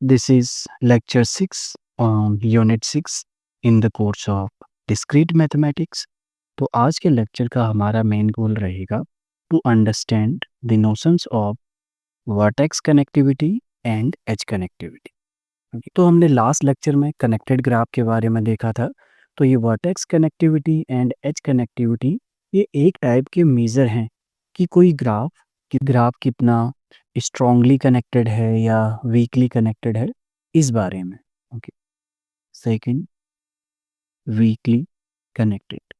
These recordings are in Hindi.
This is lecture 6 on unit 6 in the course of discrete mathematics. तो आज के लेक्चर का हमारा मेन गोल रहेगा to understand the notions of vertex connectivity and edge connectivity. तो हमने लास्ट लेक्चर में कनेक्टेड ग्राफ के बारे में देखा था। तो ये vertex connectivity and edge connectivity ये एक टाइप के मेजर हैं कि कोई ग्राफ कितना स्ट्रांगली कनेक्टेड है या वीकली कनेक्टेड है, इस बारे में। Okay, second, weekly connected.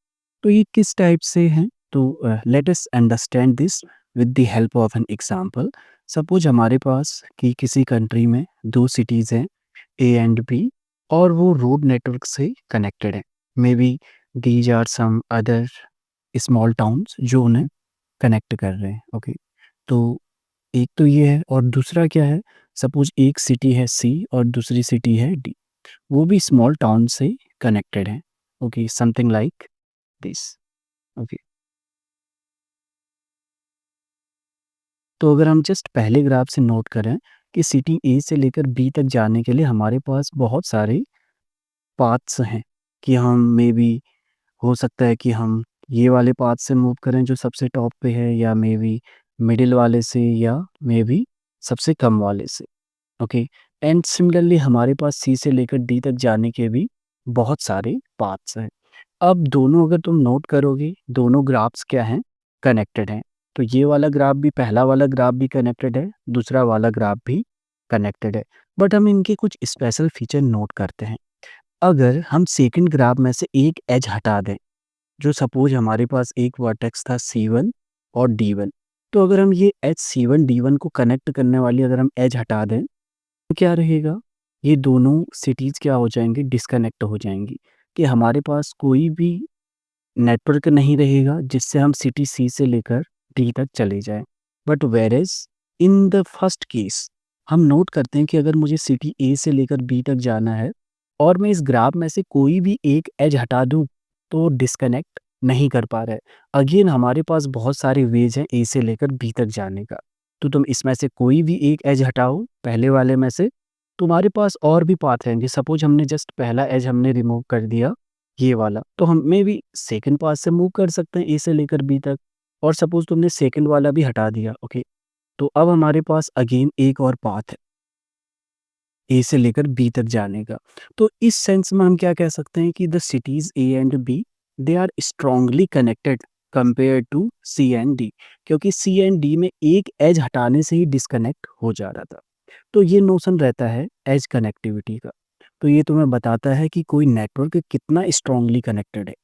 तो ये किस टाइप से हैं? तो let us understand this with the help of an example. Suppose हमारे पास कि किसी कंट्री में दो सिटीज़ हैं, ए एंड बी, और वो रोड नेटवर्क से कनेक्टेड हैं। Maybe these are some other small towns जो उन्हें कनेक्ट कर रहे हैं। ओके, तो एक तो ये है, और दूसरा क्या है? सपोज एक सिटी है सी और दूसरी सिटी है डी, वो भी स्मॉल टाउन से कनेक्टेड हैं। Okay, something like this. Okay, तो अगर हम जस्ट पहले ग्राफ से नोट करें कि सिटी ए से लेकर बी तक जाने के लिए हमारे पास बहुत सारे पाथ्स हैं कि हम मे बी हो सकता है कि हम ये वाले पाथ से मूव करें जो सबसे टॉप पे है, या मे बी मिडिल वाले से, या मे बी सबसे कम वाले से। ओके, एंड सिमिलरली हमारे पास सी से लेकर डी तक जाने के भी बहुत सारे पाथ्स हैं। अब दोनों अगर तुम नोट करोगे, दोनों ग्राफ्स क्या हैं? कनेक्टेड हैं। तो ये वाला ग्राफ भी, पहला वाला ग्राफ भी कनेक्टेड है, दूसरा वाला ग्राफ भी कनेक्टेड है। बट हम इनके कुछ स्पेशल फीचर नोट करते हैं। अगर हम सेकंड ग्राफ में से एक एज हटा दें, जो सपोज हमारे पास एक वर्टेक्स था C1 और D1, तो अगर हम ये एज C1 D1 को कनेक्ट करने वाली अगर हम एज हटा दें, तो क्या रहेगा? ये दोनों सिटीज़ क्या हो जाएंगी? डिस्कनेक्ट हो जाएंगी, कि हमारे पास कोई भी नेटवर्क नहीं रहेगा जिससे हम सिटी सी से लेकर डी तक चले जाएं। But whereas in the first case हम नोट करते हैं कि अगर मुझे सिटी ए से लेकर बी तक जाना है और मैं इस ग्राफ में से कोई भी एक एज हटा दूं, तो डिस्कनेक्ट नहीं कर पा रहा है। अगेन हमारे पास बहुत सारे वेज हैं ए से लेकर बी तक जाने का। तो तुम इसमें से कोई भी एक एज हटाओ पहले वाले में से, तुम्हारे पास और भी पाथ हैं। सपोज हमने जस्ट पहला एज हमने रिमूव कर दिया, ये वाला, तो हम मे बी सेकंड पाथ से मूव कर सकते हैं ए से लेकर बी तक। और सपोज तुमने सेकंड वाला भी हटा दिया। ओके, तो अब हमारे पास अगेन एक और पाथ है ए से लेकर बी तक जाने का। तो इस सेंस में हम क्या कह सकते हैं कि the cities A and B, they are strongly connected compare to C and D, क्योंकि सी एंड डी में एक एज हटाने से ही डिस्कनेक्ट हो जा रहा था। तो ये नोशन रहता है एज कनेक्टिविटी का। तो ये तुम्हें बताता है कि कोई नेटवर्क कितना स्ट्रांगली कनेक्टेड है।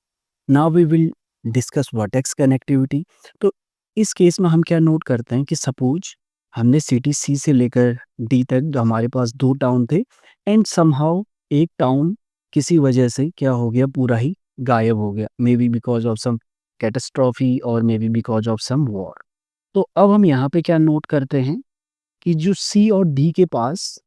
Now we will discuss vertex connectivity. तो इस केस में हम क्या नोट करते हैं कि सपोज हमने सिटी सी से लेकर डी तक हमारे पास दो टाउन थे, एंड समहाउ एक टाउन किसी वजह से क्या हो गया? पूरा ही गायब हो गया, maybe because of some catastrophe और maybe because of some war. तो अब हम यहाँ पे क्या नोट करते हैं कि जो सी और डी के पास,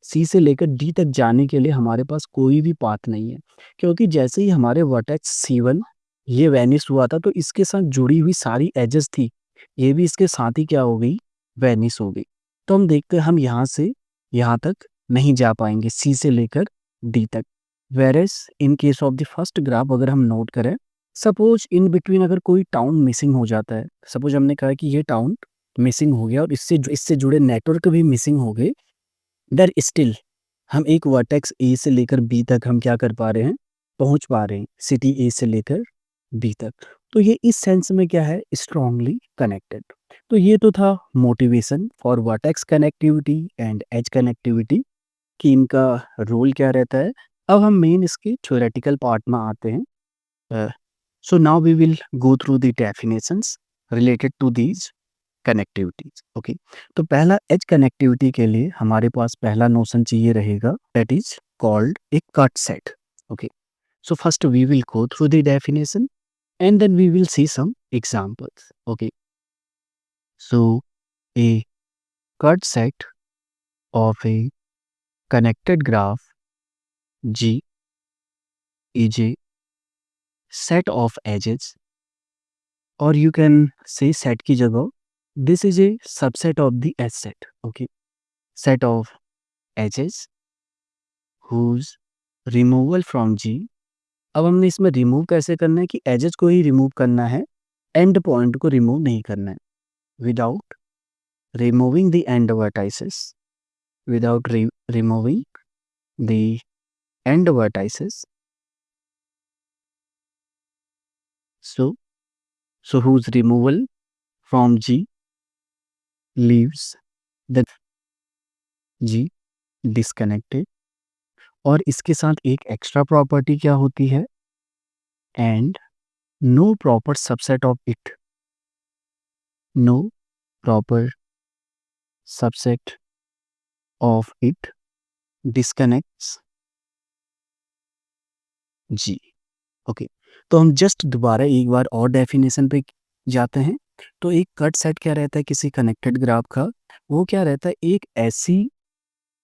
सी से लेकर डी तक जाने के लिए हमारे पास कोई भी पाथ नहीं है, क्योंकि जैसे ही हमारे वर्टेक्स C1 ये वैनिश हुआ था, तो इसके साथ जुड़ी हुई सारी एजेस थी, ये भी इसके साथ ही क्या हो गई? वैनिश हो गई। तो हम देखते हैं हम यहाँ से यहाँ तक नहीं जा पाएंगे, सी से लेकर डी तक। Whereas in case of the first graph अगर हम नोट करें, सपोज इन बिटवीन अगर कोई टाउन मिसिंग हो जाता है, सपोज हमने कहा कि ये टाउन मिसिंग हो गया और इससे जुड़े नेटवर्क भी मिसिंग हो गए, देयर स्टिल हम एक वर्टेक्स ए से लेकर बी तक हम क्या कर पा रहे हैं? पहुंच पा रहे हैं, सिटी ए से लेकर बी तक। तो ये इस सेंस में क्या है? Strongly connected. तो ये तो था motivation for vertex connectivity and edge connectivity, कि इनका रोल क्या रहता है। अब हम मेन इसके थ्योरेटिकल पार्ट में आते हैं। So now we will go through the definitions related to these connectivities. Okay, तो पहला एज कनेक्टिविटी के लिए हमारे पास पहला नोशन चाहिए रहेगा, that is called a cut set. Okay, so first we will go through the definition and then we will see some examples. Okay, so a cut set of a connected graph G is a set of edges, or you can say set की जगह this is a subset of the edge set. Okay, set of edges whose removal from G। अब हमने इसमें रिमूव कैसे करना है कि एजेस को ही रिमूव करना है, एंड पॉइंट को रिमूव नहीं करना है। Without removing the end vertices, without removing the end vertices, so whose removal from G leaves the G disconnected। और इसके साथ एक एक्स्ट्रा प्रॉपर्टी क्या होती है, and no proper subset of it, no proper subset of it disconnects G। Okay, तो हम जस्ट दोबारा एक बार और डेफिनेशन पे जाते हैं। तो एक कट सेट क्या रहता है किसी कनेक्टेड ग्राफ का, वो क्या रहता है, एक ऐसी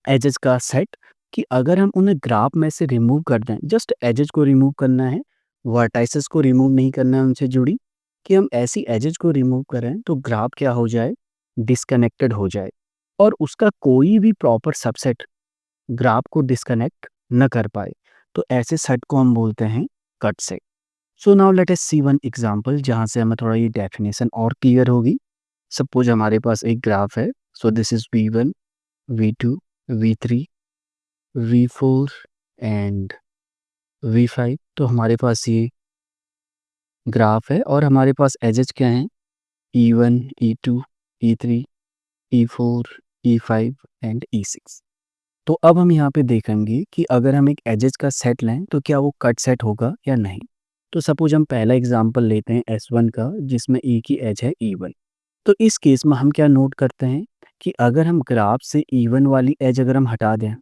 एजेस का सेट कि अगर हम उन्हें ग्राफ में से रिमूव कर दें, जस्ट एजेस को रिमूव करना है, वर्टाइसेस को रिमूव नहीं करना है उनसे जुड़ी, कि हम ऐसी एजेस को रिमूव करें तो ग्राफ क्या हो जाए, डिस्कनेक्टेड हो जाए, और उसका कोई भी प्रॉपर सबसेट ग्राफ को डिस्कनेक्ट न कर पाए। तो ऐसे सेट को हम बोलते हैं cut set. So now let us see one example जहाँ से हमें थोड़ा ये डेफिनेशन और क्लियर होगी। सपोज हमारे पास एक ग्राफ है, so this is V1, V2, V3, V4 and V5। तो हमारे पास ये ग्राफ है और हमारे पास एजेस क्या हैं, E1, E2, E3, E4, E5 and E6। तो अब हम यहाँ पे देखेंगे कि अगर हम एक एजेस का सेट लें तो क्या वो कट सेट होगा या नहीं। तो सपोज हम पहला एग्जांपल लेते हैं S1 का, जिसमें एक ही एज है E1। तो इस केस में हम क्या नोट करते हैं कि अगर हम ग्राफ से E1 वाली एज अगर हम हटा दें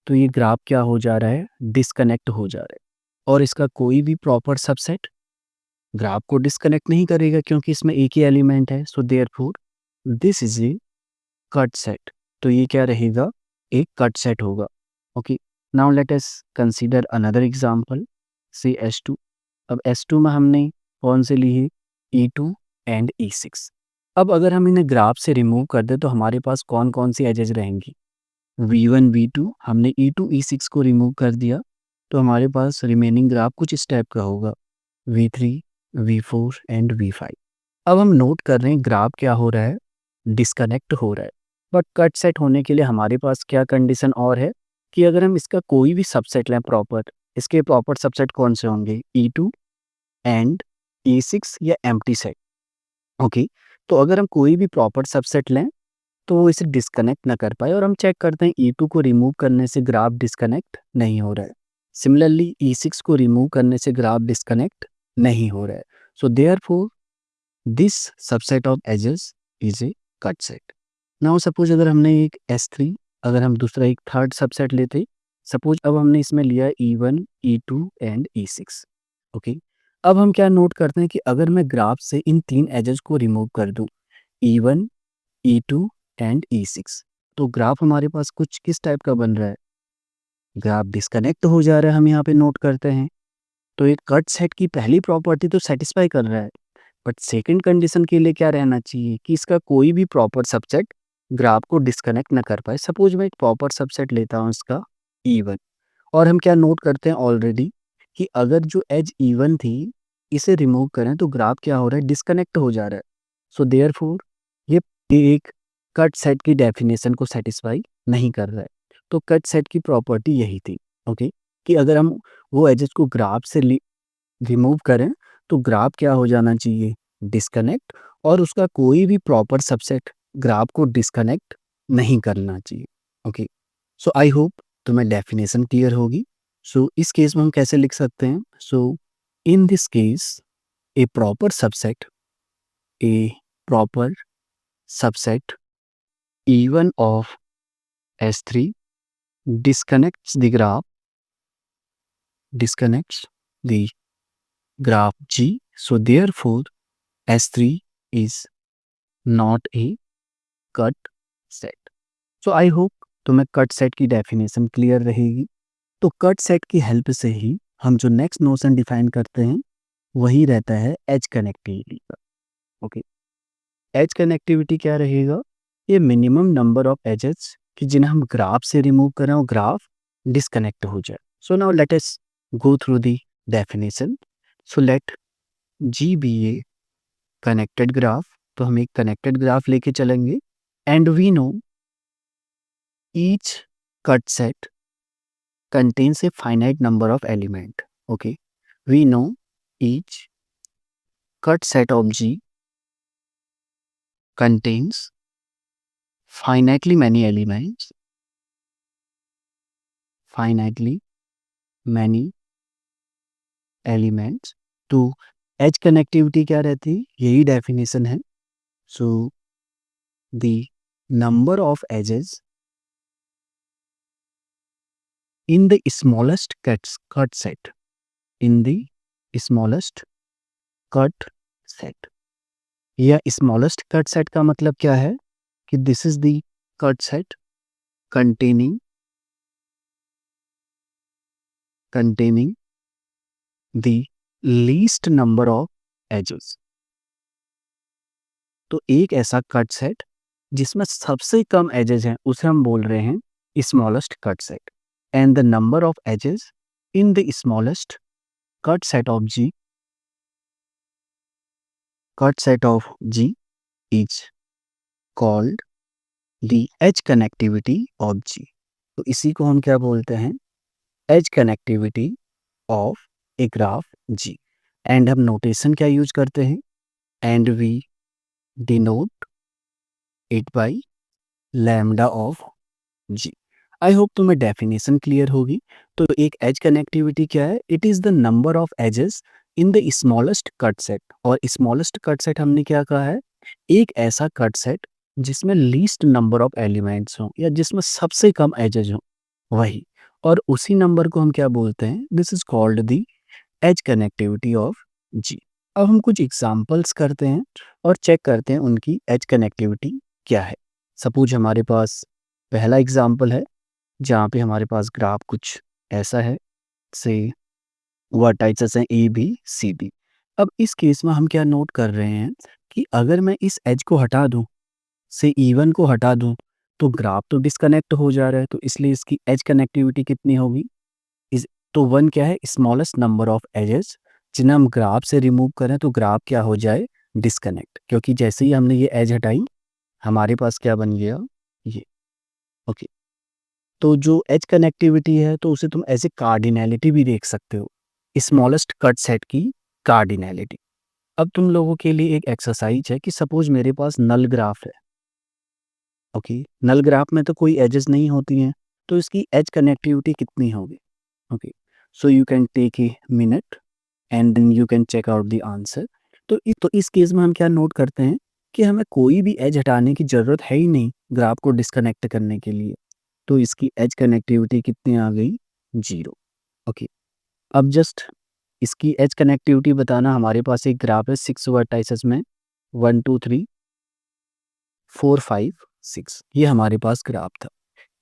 तो ये ग्राफ क्या हो जा रहा है, डिस्कनेक्ट हो जा रहा है, और इसका कोई भी प्रॉपर सबसेट ग्राफ को डिस्कनेक्ट नहीं करेगा क्योंकि इसमें एक ही एलिमेंट है। So therefore this is a cut set. तो ये क्या रहेगा, एक कट सेट होगा। Okay, now let us consider another example, से S2। अब S2 में हमने कौन से ली है, E2 एंड E6। अब अगर हम इन्हें ग्राफ से रिमूव कर दें तो हमारे पास कौन कौन सी एजेस रहेंगी, V1, V2, हमने E2, E6 को रिमूव कर दिया तो हमारे पास रिमेनिंग ग्राफ कुछ इस टाइप का होगा, V3, V4 एंड V5। अब हम नोट कर रहे हैं ग्राफ क्या हो रहा है, डिस्कनेक्ट हो रहा है। बट कट सेट होने के लिए हमारे पास क्या कंडीशन और है कि अगर हम इसका कोई भी सबसेट लें प्रॉपर, इसके प्रॉपर सबसेट कौन से होंगे, E2 एंड E6 या एम्प्टी सेट। ओके, तो अगर हम कोई भी प्रॉपर सबसेट लें तो वो इसे डिस्कनेक्ट ना कर पाए, और हम चेक करते हैं E2 को रिमूव करने से ग्राफ डिस्कनेक्ट नहीं हो रहा है, सिमिलरली E6 को रिमूव करने से ग्राफ डिस्कनेक्ट नहीं हो रहा है। So therefore this subset of edges is a cut set. Now suppose अगर हमने एक S3, अगर हम दूसरा एक थर्ड सबसेट लेते, सपोज अब हमने इसमें लिया E1, E2 and E6। Okay, अब हम क्या नोट करते हैं कि अगर मैं ग्राफ से इन तीन एजेस को रिमूव कर दूं, E1, E2 एंड E6, तो ग्राफ हमारे पास कुछ किस टाइप का बन रहा है, ग्राफ डिस्कनेक्ट हो जा रहा है, हम यहाँ पे नोट करते हैं। तो एक कट सेट की पहली प्रॉपर्टी तो सेटिस्फाई कर रहा है, बट सेकंड कंडीशन के लिए क्या रहना चाहिए कि इसका कोई भी प्रॉपर सबसेट ग्राफ को डिस्कनेक्ट ना कर पाए। सपोज मैं एक प्रॉपर सबसेट लेता हूँ इसका E1, और हम क्या नोट करते हैं ऑलरेडी कि अगर जो एज E1 थी इसे रिमूव करें तो ग्राफ क्या हो रहा है, डिस्कनेक्ट हो जा रहा है। सो देयरफॉर ये एक कट सेट की डेफिनेशन को सेटिस्फाई नहीं कर रहा है। तो कट सेट की प्रॉपर्टी यही थी, ओके, कि अगर हम वो एजेस को ग्राफ से रिमूव करें तो ग्राफ क्या हो जाना चाहिए, डिस्कनेक्ट, और उसका कोई भी प्रॉपर सबसेट ग्राफ को डिस्कनेक्ट नहीं करना चाहिए। ओके, सो आई होप तुम्हें डेफिनेशन क्लियर होगी। सो इस केस में हम कैसे लिख सकते हैं, so in this case a proper subset, a proper subset E1 of S3 disconnects the graph G. So therefore S3 is not a cut set. So I hope तुम्हें कट सेट की डेफिनेशन क्लियर रहेगी। तो कट सेट की हेल्प से ही हम जो नेक्स्ट नोशन डिफाइन करते हैं वही रहता है एज कनेक्टिविटी का। ओके, एज कनेक्टिविटी क्या रहेगा, ये मिनिमम नंबर ऑफ एजेस कि जिन्हें हम ग्राफ से रिमूव करें और ग्राफ डिस्कनेक्ट हो जाए। So now let us go through the definition. So let G be a connected graph, तो हम एक कनेक्टेड ग्राफ लेके चलेंगे। And we know each cut set contains a finite number of element. Okay, we know each cut set of G contains finitely many elements, finitely many elements. तो एज कनेक्टिविटी क्या रहती है, यही डेफिनेशन है। So the number of edges in the smallest cut set, in the smallest cut set, या smallest cut set का मतलब क्या है कि this is the cut set containing the least number of edges। तो एक ऐसा कट सेट जिसमें सबसे कम एजेस हैं उसे हम बोल रहे हैं smallest cut set. And the number of edges in the smallest cut set of G is called the edge connectivity of G। तो इसी को हम क्या बोलते हैं, edge connectivity of a graph G। And हम नोटेशन क्या यूज करते हैं, and we denote it by lambda of G। I hope तुम्हें डेफिनेशन क्लियर होगी। तो एक एज कनेक्टिविटी क्या है, it is the number of edges in the smallest cut set. और स्मॉलेस्ट कट सेट हमने क्या कहा है, एक ऐसा कट सेट जिसमें लीस्ट नंबर ऑफ एलिमेंट्स हो या जिसमें सबसे कम एजेस हो, वही। और उसी नंबर को हम क्या बोलते हैं, this is called the edge connectivity of G। अब हम कुछ एग्जांपल्स करते हैं और चेक करते हैं उनकी एज कनेक्टिविटी क्या है। सपोज हमारे पास पहला एग्जांपल है जहाँ पे हमारे पास ग्राफ कुछ ऐसा है, से वर्टाइसेस हैं ए बी सी डी। अब इस केस में हम क्या नोट कर रहे हैं कि अगर मैं इस एज को हटा दूं, से E1 को हटा दूं, तो ग्राफ तो डिस्कनेक्ट हो जा रहा है। तो इसलिए इसकी एज कनेक्टिविटी कितनी होगी, इस तो वन क्या है, स्मॉलेस्ट नंबर ऑफ एजेस जिन्हें हम ग्राफ से रिमूव करें तो ग्राफ क्या हो जाए, डिस्कनेक्ट। क्योंकि जैसे ही हमने ये एज हटाई हमारे पास क्या बन गया, ये। ओके, तो जो एज कनेक्टिविटी है तो उसे तुम ऐसे कार्डिनैलिटी भी देख सकते हो, स्मॉलेस्ट कट सेट की कार्डिनैलिटी। अब तुम लोगों के लिए एक एक्सरसाइज है कि सपोज मेरे पास नल ग्राफ है। ओके, नल ग्राफ में तो कोई एजेस नहीं होती हैं, तो इसकी एज कनेक्टिविटी कितनी होगी। Okay, so you can take a minute and then you can check out the answer. तो इस केस में हम क्या नोट करते हैं कि हमें कोई भी एज हटाने की ज़रूरत है ही नहीं ग्राफ को डिस्कनेक्ट करने के लिए। तो इसकी एज कनेक्टिविटी कितनी आ गई, 0। ओके, अब जस्ट इसकी एज कनेक्टिविटी बताना, हमारे पास एक ग्राफ है 6 वर्टाइसेस में 1 2 3 4 5 6, ये हमारे पास ग्राफ था।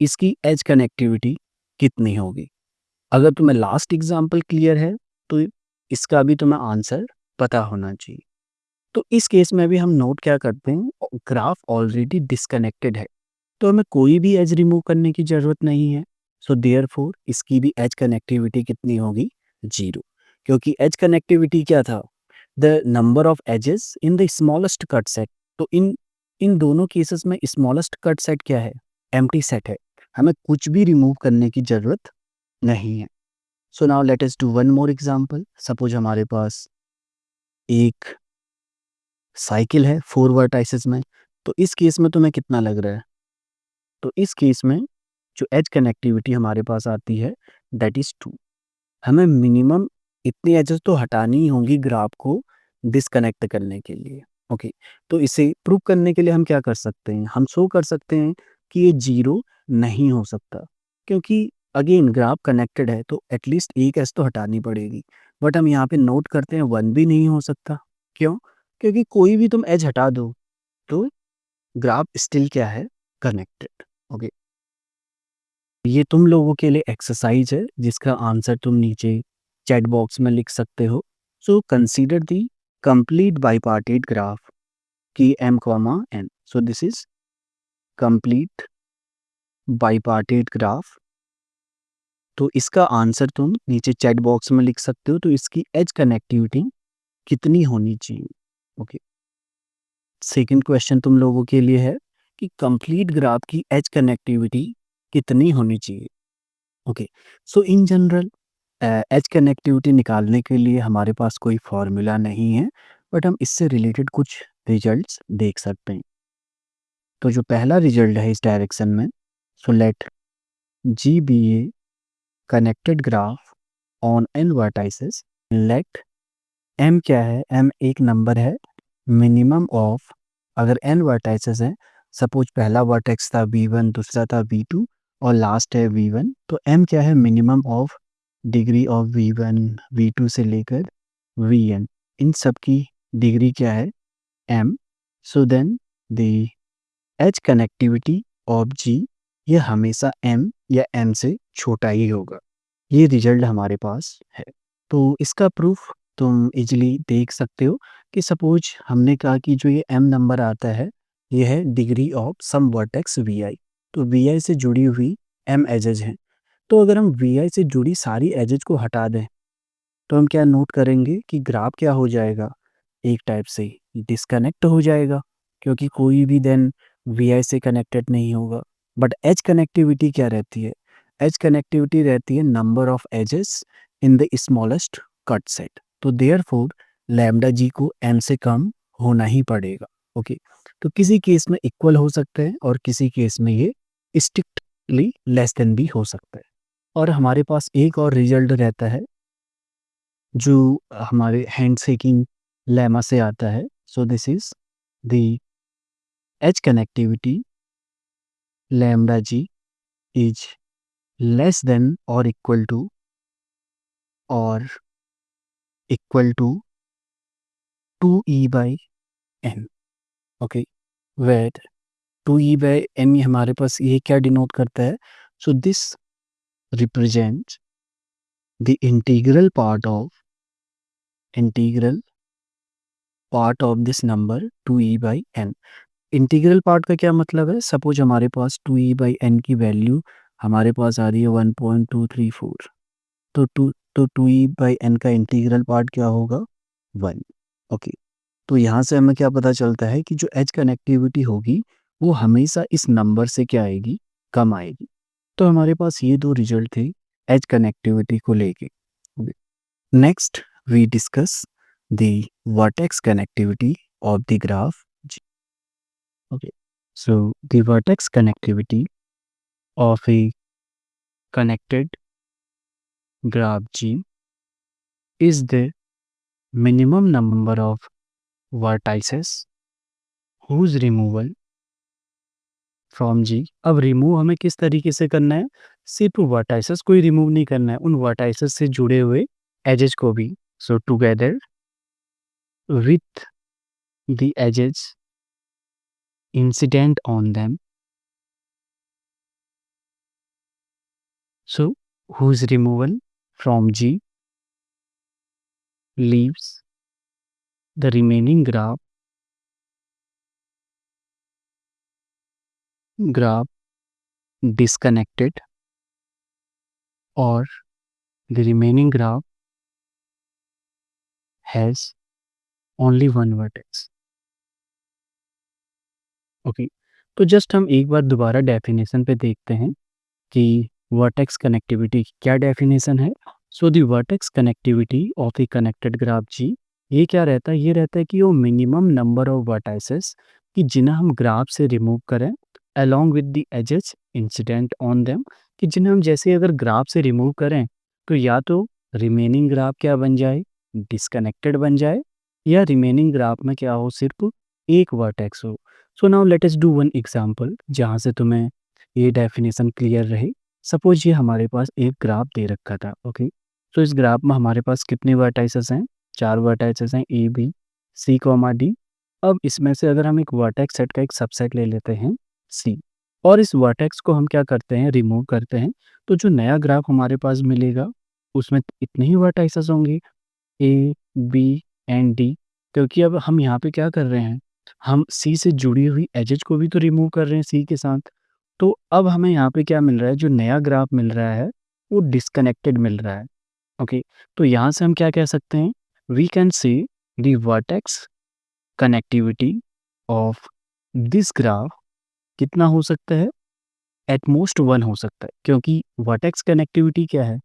इसकी एज कनेक्टिविटी कितनी होगी। अगर तुम्हें लास्ट एग्जाम्पल क्लियर है तो इसका भी तुम्हें आंसर पता होना चाहिए। तो इस केस में भी हम नोट क्या करते हैं, ग्राफ ऑलरेडी डिस्कनेक्टेड है तो हमें कोई भी एज रिमूव करने की जरूरत नहीं है। सो देयरफॉर इसकी भी एज कनेक्टिविटी कितनी होगी, 0। क्योंकि एज कनेक्टिविटी क्या था, the number of edges in the smallest cut set. तो इन इन दोनों केसेस में स्मॉलेस्ट कट सेट क्या है, एम्प्टी सेट है, हमें कुछ भी रिमूव करने की जरूरत नहीं है। सो now let us do one more example. Suppose हमारे पास एक साइकिल है 4 वर्टाइसेस में, तो इस केस में तुम्हें कितना लग रहा है, तो इस केस में जो एज कनेक्टिविटी हमारे पास आती है दैट इज 2। हमें मिनिमम इतनी एजेस तो हटानी ही होंगी ग्राफ को डिस्कनेक्ट करने के लिए। ओके, तो इसे प्रूव करने के लिए हम क्या कर सकते हैं, हम शो कर सकते हैं कि ये 0 नहीं हो सकता। क्योंकि अगेन ग्राफ कनेक्टेड है तो एटलीस्ट एक एज तो हटानी पड़ेगी। बट हम यहाँ पे नोट करते हैं 1 भी नहीं हो सकता। क्यों, क्योंकि कोई भी तुम एज हटा दो तो ग्राफ स्टिल क्या है, कनेक्टेड। ओके, ये तुम लोगों के लिए एक्सरसाइज है जिसका आंसर तुम नीचे चैट बॉक्स में लिख सकते हो। So consider the complete bipartite graph की m, n। So this is complete bipartite graph. तो इसका आंसर तुम नीचे चैट बॉक्स में लिख सकते हो। तो इसकी एज कनेक्टिविटी कितनी होनी चाहिए? ओके। सेकंड क्वेश्चन तुम लोगों के लिए है कि कंप्लीट ग्राफ की एज कनेक्टिविटी कितनी होनी चाहिए? Okay. So in general edge connectivity निकालने के लिए हमारे पास कोई फॉर्मूला नहीं है, बट हम इससे रिलेटेड कुछ रिजल्ट्स देख सकते हैं। तो जो पहला रिजल्ट है इस डायरेक्शन में, so let G be a connected graph on n vertices. Let m क्या है? एम एक नंबर है मिनिमम ऑफ, अगर एन वर्टाइसेस है, सपोज पहला वर्टेक्स था v1, दूसरा था v2 और लास्ट है v1, तो m क्या है? Minimum of degree of v1 v2 से लेकर vn, इन सब की डिग्री क्या है? m। So then the edge connectivity of g, ये हमेशा m या m से छोटा ही होगा। ये रिजल्ट हमारे पास है। तो इसका प्रूफ तुम इजीली देख सकते हो कि सपोज हमने कहा कि जो ये m नंबर आता है, ये है degree of some vertex vi। तो vi से जुड़ी हुई m एजेज हैं। तो अगर हम vi से जुड़ी सारी एजेज को हटा दें, तो हम क्या नोट करेंगे कि ग्राफ क्या हो जाएगा? एक टाइप से डिस्कनेक्ट हो जाएगा, क्योंकि कोई भी देन vi से कनेक्टेड नहीं होगा। बट एज कनेक्टिविटी क्या रहती है? एज कनेक्टिविटी रहती है number of edges in the smallest cut set. तो देयरफॉर लैम्डा जी को m से कम होना ही पड़ेगा। ओके। तो किसी केस में इक्वल हो सकता है और किसी केस में ये स्ट्रिक्टली लेस देन भी हो सकता है। और हमारे पास एक और रिजल्ट रहता है जो हमारे हैंड शेकिंग लेमा से आता है। So this is the edge connectivity lambda G is less than और equal to 2e/n। Okay. Wait 2e/n हमारे पास ये क्या डिनोट करता है? So this represents the integral part of this number 2e/n। Integral part का क्या मतलब है? सपोज हमारे पास 2e/n की वैल्यू हमारे पास आ रही है 1.234। तो 2e/n का इंटीग्रल पार्ट क्या होगा? 1। ओके। तो यहाँ से हमें क्या पता चलता है कि जो एज कनेक्टिविटी होगी वो हमेशा इस नंबर से क्या आएगी? कम आएगी। तो हमारे पास ये दो रिजल्ट थे एज कनेक्टिविटी को लेके। Next we discuss the vertex connectivity of the graph. Okay. So the vertex connectivity of a connected graph G is the minimum number of vertices whose removal from G। अब रिमूव हमें किस तरीके से करना है? सिर्फ वर्टाइसेस को ही रिमूव नहीं करना है, उन वर्टाइसेस से जुड़े हुए एजेस को भी। So together with the edges incident on them, so whose removal from G leaves the remaining graph disconnected, or the remaining graph has only one vertex। Okay. तो जस्ट हम एक बार दोबारा डेफिनेशन पे देखते हैं कि वर्टेक्स कनेक्टिविटी की क्या डेफिनेशन है। So the vertex connectivity of A connected graph जी, ये क्या रहता है? ये रहता है कि वो मिनिमम नंबर ऑफ वर्टाइसेस कि जिन्हें हम ग्राफ से रिमूव करें along with the edges incident on them, कि जिन्हें हम जैसे अगर ग्राफ से रिमूव करें तो या तो रिमेनिंग ग्राफ क्या बन जाए? डिस्कनेक्टेड बन जाए, या रिमेनिंग ग्राफ में क्या हो? सिर्फ एक वर्टेक्स हो। सो now let us do one example जहाँ से तुम्हें ये डेफिनेशन क्लियर रहे। सपोज ये हमारे पास एक ग्राफ दे रखा था। ओके। तो इस ग्राफ में हमारे पास कितने वर्टाइसेस हैं? 4 वर्टाइसेस हैं, A B C comma D. अब इसमें से अगर हम एक वर्टेक्स सेट का एक सबसेट ले लेते हैं सी, और इस वर्टेक्स को हम क्या करते हैं? रिमूव करते हैं। तो जो नया ग्राफ हमारे पास मिलेगा उसमें इतने ही वर्टाइसेस होंगे, ए बी एंड डी। क्योंकि अब हम यहाँ पे क्या कर रहे हैं? हम सी से जुड़ी हुई एजेज को भी तो रिमूव कर रहे हैं सी के साथ। तो अब हमें यहाँ पे क्या मिल रहा है, जो नया ग्राफ मिल रहा है वो डिस्कनेक्टेड मिल रहा है। ओके, तो यहाँ से हम क्या कह सकते हैं, we can see the vertex connectivity of this graph कितना हो सकता है, एट मोस्ट 1 हो सकता है, क्योंकि वर्टेक्स कनेक्टिविटी क्या है,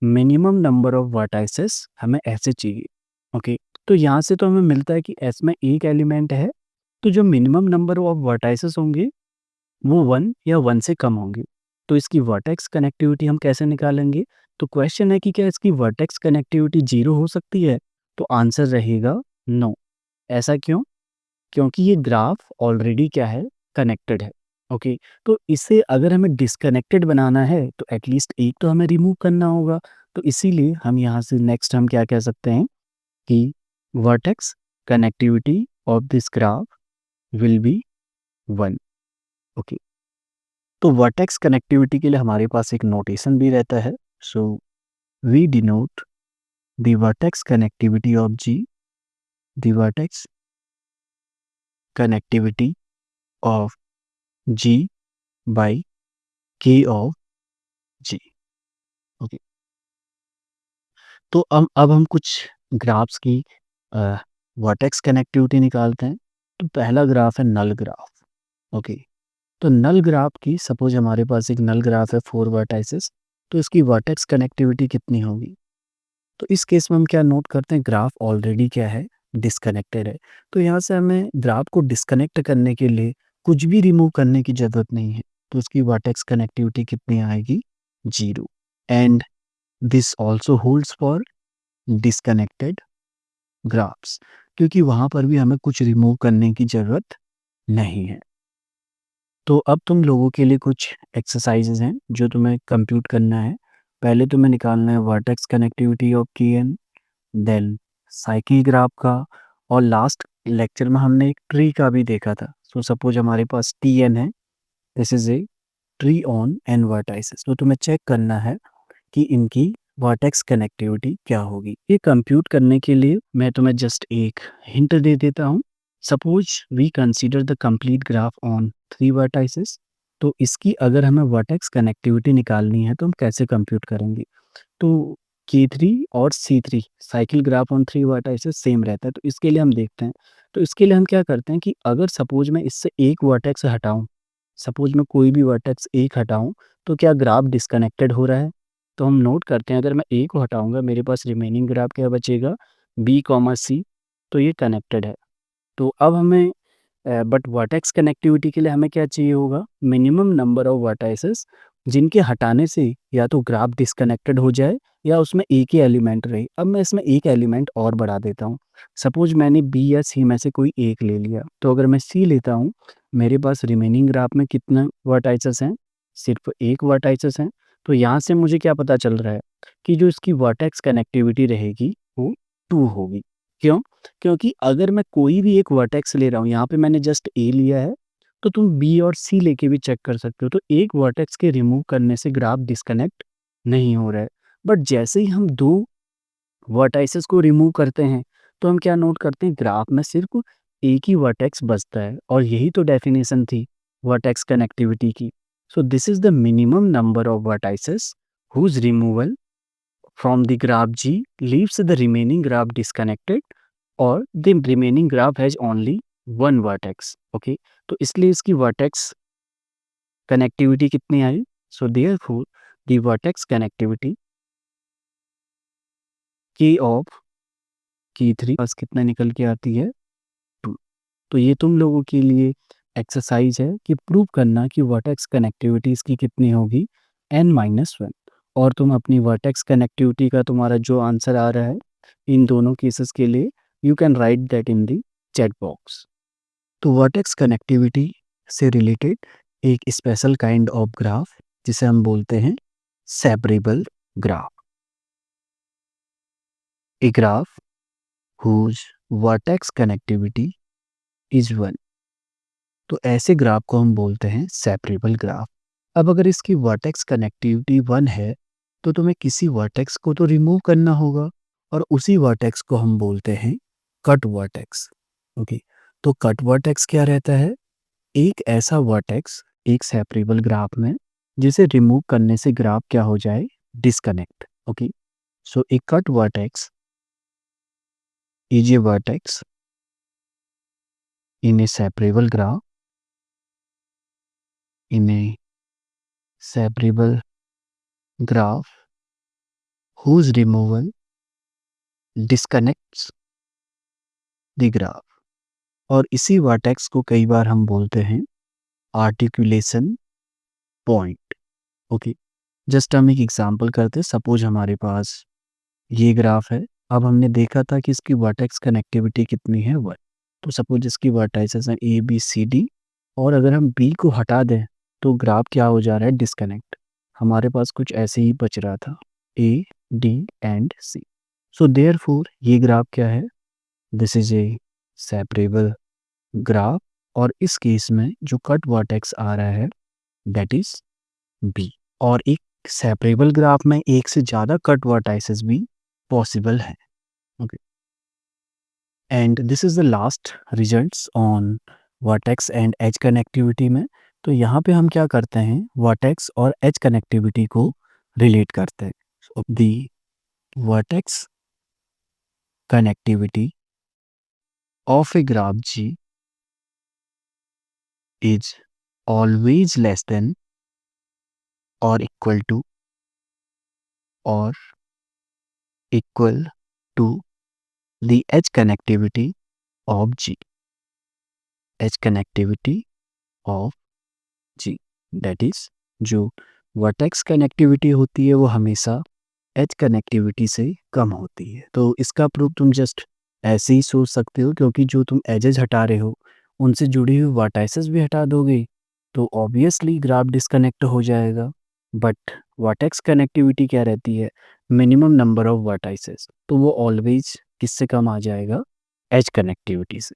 मिनिमम नंबर ऑफ वर्टाइसेस हमें ऐसे चाहिए। ओके, तो यहाँ से तो हमें मिलता है कि एस में एक एलिमेंट है, तो जो मिनिमम नंबर ऑफ वर्टाइसेस होंगे वो 1 या 1 से कम होंगे। तो इसकी वर्टेक्स कनेक्टिविटी हम कैसे निकालेंगे, तो क्वेश्चन है कि क्या इसकी वर्टेक्स कनेक्टिविटी 0 हो सकती है, तो आंसर रहेगा नो। ऐसा क्यों, क्योंकि ये ग्राफ ऑलरेडी क्या है, कनेक्टेड है। ओके, तो इसे अगर हमें डिस्कनेक्टेड बनाना है तो एटलीस्ट एक तो हमें रिमूव करना होगा। तो इसीलिए हम यहाँ से नेक्स्ट हम क्या कह सकते हैं कि vertex connectivity of this graph will be 1। Okay, तो वर्टेक्स कनेक्टिविटी के लिए हमारे पास एक नोटेशन भी रहता है। So we denote the vertex connectivity of G, the vertex connectivity of G by k of G. Okay, तो अब हम कुछ ग्राफ्स की वर्टेक्स कनेक्टिविटी निकालते हैं। तो पहला ग्राफ है नल ग्राफ। ओके, तो नल ग्राफ की, सपोज हमारे पास एक नल ग्राफ है 4 वर्टाइसेस, तो इसकी वर्टेक्स कनेक्टिविटी कितनी होगी। तो इस केस में हम क्या नोट करते हैं, ग्राफ ऑलरेडी क्या है, डिस्कनेक्टेड है। तो यहाँ से हमें ग्राफ को डिस्कनेक्ट करने के लिए कुछ भी रिमूव करने की ज़रूरत नहीं है, तो उसकी वर्टेक्स कनेक्टिविटी कितनी आएगी, 0। And this also holds for disconnected graphs, क्योंकि वहाँ पर भी हमें कुछ रिमूव करने की ज़रूरत नहीं है। तो अब तुम लोगों के लिए कुछ एक्सरसाइजेज हैं जो तुम्हें कंप्यूट करना है। पहले तुम्हें निकालना है वर्टेक्स कनेक्टिविटी ऑफ की एन, देन साइकिल ग्राफ का, और लास्ट लेक्चर में हमने एक ट्री का भी देखा था। सो सपोज हमारे पास टी एन है, this is a tree on n vertices. तो तुम्हें चेक करना है कि इनकी वर्टेक्स कनेक्टिविटी क्या होगी। ये कंप्यूट करने के लिए मैं तुम्हें जस्ट एक हिंट दे देता हूँ। Suppose we consider the complete graph on 3 vertices. तो इसकी अगर हमें वर्टेक्स कनेक्टिविटी निकालनी है तो हम कैसे कंप्यूट करेंगे, तो K3 और C3 cycle graph on 3 vertices same रहता है। तो इसके लिए हम देखते हैं, तो इसके लिए हम क्या करते हैं कि अगर सपोज मैं इससे एक वर्टेक्स हटाऊं, सपोज मैं कोई भी वर्टेक्स एक हटाऊं, तो क्या ग्राफ डिस्कनेक्टेड हो रहा है। तो हम नोट करते हैं, अगर मैं ए को हटाऊंगा मेरे पास रिमेनिंग ग्राफ क्या बचेगा, बी कॉमा सी, तो ये कनेक्टेड है। तो अब हमें बट वर्टेक्स कनेक्टिविटी के लिए हमें क्या चाहिए होगा, मिनिमम नंबर ऑफ वर्टाइसेस जिनके हटाने से या तो ग्राफ डिस्कनेक्टेड हो जाए या उसमें एक ही एलिमेंट रहे। अब मैं इसमें एक एलिमेंट और बढ़ा देता हूँ। सपोज मैंने बी या सी में से कोई एक ले लिया, तो अगर मैं सी लेता हूँ, मेरे पास रिमेनिंग ग्राफ में कितना वर्टाइसेस हैं, सिर्फ एक वर्टाइसेस हैं। तो यहाँ से मुझे क्या पता चल रहा है कि जो इसकी वर्टेक्स कनेक्टिविटी रहेगी वो 2 होगी। क्यों, क्योंकि अगर मैं कोई भी एक वर्टेक्स ले रहा हूँ, यहाँ पे मैंने जस्ट ए लिया है, तो तुम बी और सी लेके भी चेक कर सकते हो। तो एक वर्टेक्स के रिमूव करने से ग्राफ डिस्कनेक्ट नहीं हो रहा है। बट जैसे ही हम 2 वर्टाइसेस को रिमूव करते हैं, तो हम क्या नोट करते हैं, ग्राफ में सिर्फ एक ही वर्टेक्स बचता है, और यही तो डेफिनेशन थी वर्टेक्स कनेक्टिविटी की। सो this is the minimum number of vertices whose removal from the graph G leaves the remaining graph disconnected, और the remaining graph has only one vertex। Okay, तो इसलिए इसकी वर्टेक्स कनेक्टिविटी कितनी आई, so therefore the vertex connectivity K of की3 बस कितना निकल के आती है, 2। तो ये तुम लोगों के लिए एक्सरसाइज है कि प्रूव करना कि वर्टेक्स कनेक्टिविटी इसकी कितनी होगी, n-1। और तुम अपनी वर्टेक्स कनेक्टिविटी का तुम्हारा जो आंसर आ रहा है इन दोनों केसेस के लिए, you can write that in the chat box. तो वर्टेक्स कनेक्टिविटी से रिलेटेड एक स्पेशल काइंड ऑफ ग्राफ जिसे हम बोलते हैं separable graph, a graph whose vertex connectivity is 1। तो ऐसे ग्राफ को हम बोलते हैं सेपरेबल ग्राफ। अब अगर इसकी वर्टेक्स कनेक्टिविटी 1 है, तो तुम्हें किसी वर्टेक्स को तो रिमूव करना होगा, और उसी वर्टेक्स को हम बोलते हैं कट वर्टेक्स। ओके, तो कट वर्टेक्स क्या रहता है, एक ऐसा वर्टेक्स एक सेपरेबल ग्राफ में, जिसे रिमूव करने से ग्राफ क्या हो जाए, disconnect. Okay, so A cut vertex is a vertex in a separable graph, in a separable graph whose removal disconnects the graph। और इसी वर्टेक्स को कई बार हम बोलते हैं आर्टिकुलेशन पॉइंट। ओके, जस्ट हम एक एग्जांपल करते हैं। सपोज हमारे पास ये ग्राफ है। अब हमने देखा था कि इसकी वर्टेक्स कनेक्टिविटी कितनी है, 1। तो सपोज इसकी वर्टाइसेस हैं ए बी सी डी, और अगर हम बी को हटा दें तो ग्राफ क्या हो जा रहा है, डिस्कनेक्ट। हमारे पास कुछ ऐसे ही बच रहा था, A D and C. So therefore ये ग्राफ क्या है, this is a separable graph, और इस केस में जो कट वर्टेक्स आ रहा है दैट इज बी। और एक सेपरेबल ग्राफ में एक से ज़्यादा कट वर्टाइसेस भी पॉसिबल है। Okay, and this is the last results on vertex and edge connectivity में। तो यहाँ पे हम क्या करते हैं, वर्टेक्स और एज कनेक्टिविटी को रिलेट करते हैं। So the vertex connectivity of a graph ji is always less than or equal to or equal to the edge connectivity of G, edge connectivity of G, that is जो वर्टेक्स कनेक्टिविटी होती है वो हमेशा एज कनेक्टिविटी से कम होती है। तो इसका प्रूफ तुम जस्ट ऐसे ही सोच सकते हो, क्योंकि जो तुम एजेस हटा रहे हो उनसे जुड़ी हुई वर्टाइसेस भी हटा दोगे तो ऑब्वियसली ग्राफ डिस्कनेक्ट हो जाएगा। बट वर्टेक्स कनेक्टिविटी क्या रहती है, मिनिमम नंबर ऑफ वर्टाइसेस, तो वो ऑलवेज किससे कम आ जाएगा, एज कनेक्टिविटी से।